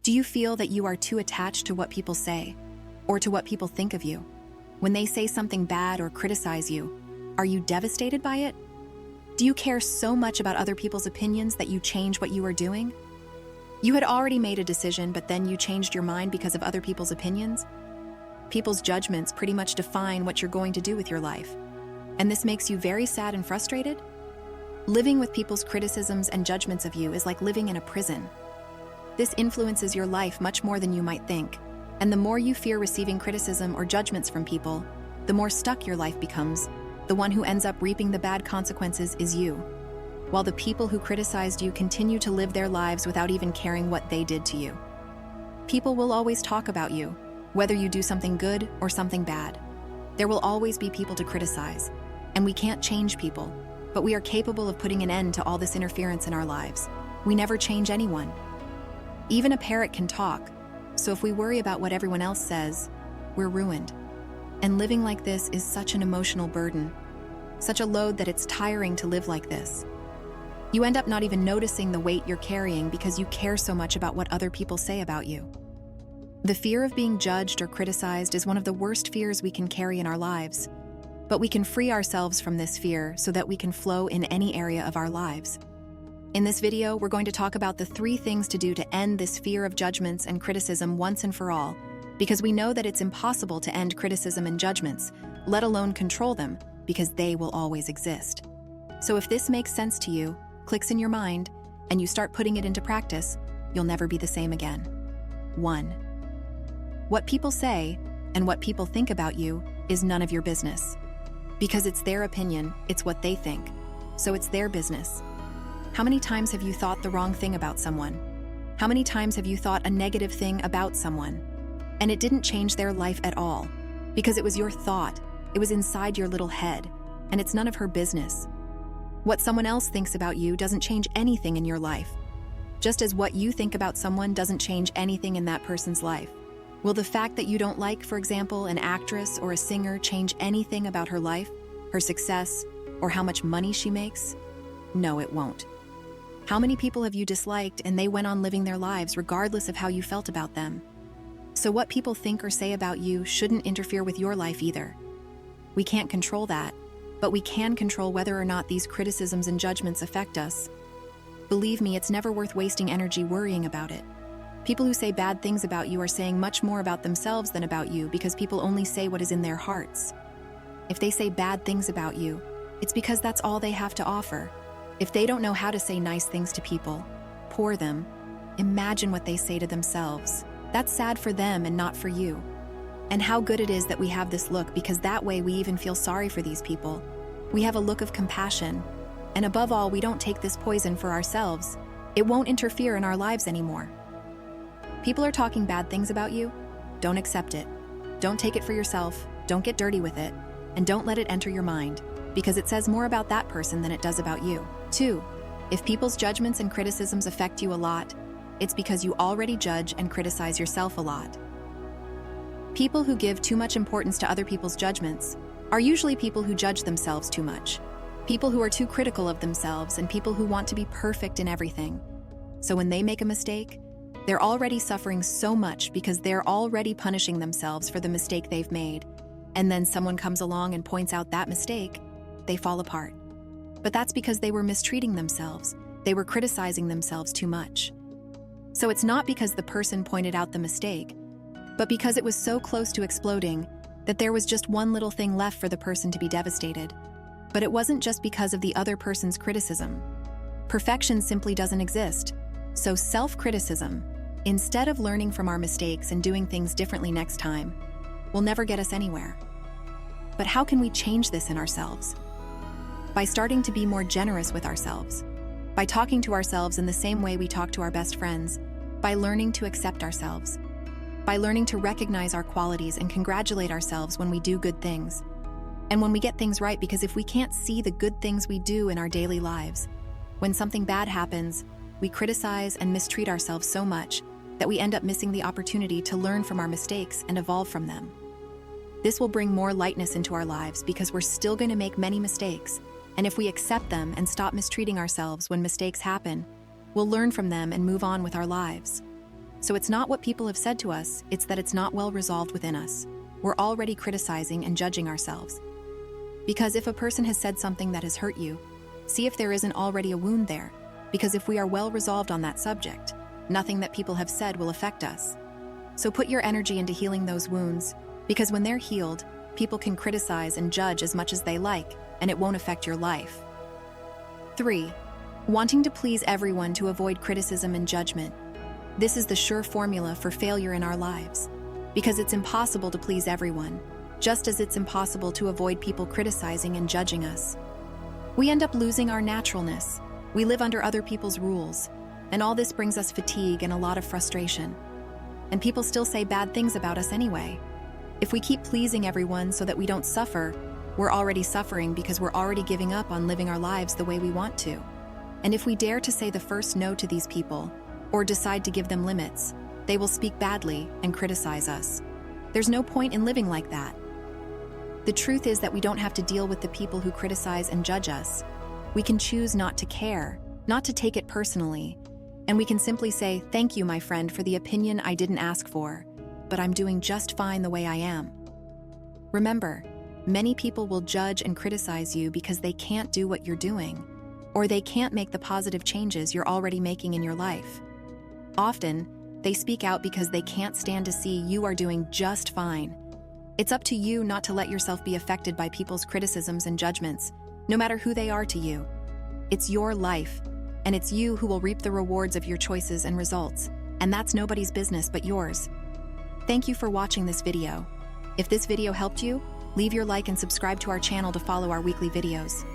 Do you feel that you are too attached to what people say or to what people think of you? When they say something bad or criticize you, are you devastated by it? Do you care so much about other people's opinions that you change what you are doing? You had already made a decision, but then you changed your mind because of other people's opinions? People's judgments pretty much define what you're going to do with your life. And this makes you very sad and frustrated? Living with people's criticisms and judgments of you is like living in a prison. This influences your life much more than you might think, and the more you fear receiving criticism or judgments from people, the more stuck your life becomes. The one who ends up reaping the bad consequences is you, while the people who criticized you continue to live their lives without even caring what they did to you. People will always talk about you, whether you do something good or something bad. There will always be people to criticize, and we can't change people, but we are capable of putting an end to all this interference in our lives. We never change anyone. Even a parrot can talk, so if we worry about what everyone else says, we're ruined. And living like this is such an emotional burden, such a load that it's tiring to live like this. You end up not even noticing the weight you're carrying because you care so much about what other people say about you. The fear of being judged or criticized is one of the worst fears we can carry in our lives, but we can free ourselves from this fear so that we can flow in any area of our lives. In this video, we're going to talk about the 3 things to do to end this fear of judgments and criticism once and for all, because we know that it's impossible to end criticism and judgments, let alone control them, because they will always exist. So if this makes sense to you, clicks in your mind, and you start putting it into practice, you'll never be the same again. 1. What people say and what people think about you is none of your business. Because it's their opinion, it's what they think, so it's their business. How many times have you thought the wrong thing about someone? How many times have you thought a negative thing about someone? And it didn't change their life at all, because it was your thought, it was inside your little head, and it's none of her business. What someone else thinks about you doesn't change anything in your life, just as what you think about someone doesn't change anything in that person's life. Will the fact that you don't like, for example, an actress or a singer change anything about her life, her success, or how much money she makes? No, it won't. How many people have you disliked and they went on living their lives regardless of how you felt about them? So what people think or say about you shouldn't interfere with your life either. We can't control that, but we can control whether or not these criticisms and judgments affect us. Believe me, it's never worth wasting energy worrying about it. People who say bad things about you are saying much more about themselves than about you, because people only say what is in their hearts. If they say bad things about you, it's because that's all they have to offer. If they don't know how to say nice things to people, poor them, imagine what they say to themselves. That's sad for them and not for you. And how good it is that we have this look, because that way we even feel sorry for these people. We have a look of compassion. And above all, we don't take this poison for ourselves. It won't interfere in our lives anymore. People are talking bad things about you. Don't accept it. Don't take it for yourself. Don't get dirty with it. And don't let it enter your mind, because it says more about that person than it does about you. 2. If people's judgments and criticisms affect you a lot, it's because you already judge and criticize yourself a lot. People who give too much importance to other people's judgments are usually people who judge themselves too much, people who are too critical of themselves, and people who want to be perfect in everything. So when they make a mistake, they're already suffering so much because they're already punishing themselves for the mistake they've made. And then someone comes along and points out that mistake, they fall apart. But that's because they were mistreating themselves. They were criticizing themselves too much. So it's not because the person pointed out the mistake, but because it was so close to exploding that there was just one little thing left for the person to be devastated. But it wasn't just because of the other person's criticism. Perfection simply doesn't exist. So self-criticism, instead of learning from our mistakes and doing things differently next time, will never get us anywhere. But how can we change this in ourselves? By starting to be more generous with ourselves, by talking to ourselves in the same way we talk to our best friends, by learning to accept ourselves, by learning to recognize our qualities and congratulate ourselves when we do good things, and when we get things right, because if we can't see the good things we do in our daily lives, when something bad happens, we criticize and mistreat ourselves so much that we end up missing the opportunity to learn from our mistakes and evolve from them. This will bring more lightness into our lives, because we're still going to make many mistakes, and if we accept them and stop mistreating ourselves when mistakes happen, we'll learn from them and move on with our lives. So it's not what people have said to us, it's that it's not well resolved within us. We're already criticizing and judging ourselves. Because if a person has said something that has hurt you, see if there isn't already a wound there. Because if we are well resolved on that subject, nothing that people have said will affect us. So put your energy into healing those wounds, because when they're healed, people can criticize and judge as much as they like, and it won't affect your life. 3. Wanting to please everyone to avoid criticism and judgment. This is the sure formula for failure in our lives, because it's impossible to please everyone, just as it's impossible to avoid people criticizing and judging us. We end up losing our naturalness. We live under other people's rules, and all this brings us fatigue and a lot of frustration. And people still say bad things about us anyway. If we keep pleasing everyone so that we don't suffer, we're already suffering because we're already giving up on living our lives the way we want to. And if we dare to say the first no to these people, or decide to give them limits, they will speak badly and criticize us. There's no point in living like that. The truth is that we don't have to deal with the people who criticize and judge us. We can choose not to care, not to take it personally, and we can simply say, "Thank you, my friend, for the opinion I didn't ask for, but I'm doing just fine the way I am." Remember, many people will judge and criticize you because they can't do what you're doing, or they can't make the positive changes you're already making in your life. Often, they speak out because they can't stand to see you are doing just fine. It's up to you not to let yourself be affected by people's criticisms and judgments, no matter who they are to you. It's your life, and it's you who will reap the rewards of your choices and results, and that's nobody's business but yours. Thank you for watching this video. If this video helped you, leave your like and subscribe to our channel to follow our weekly videos.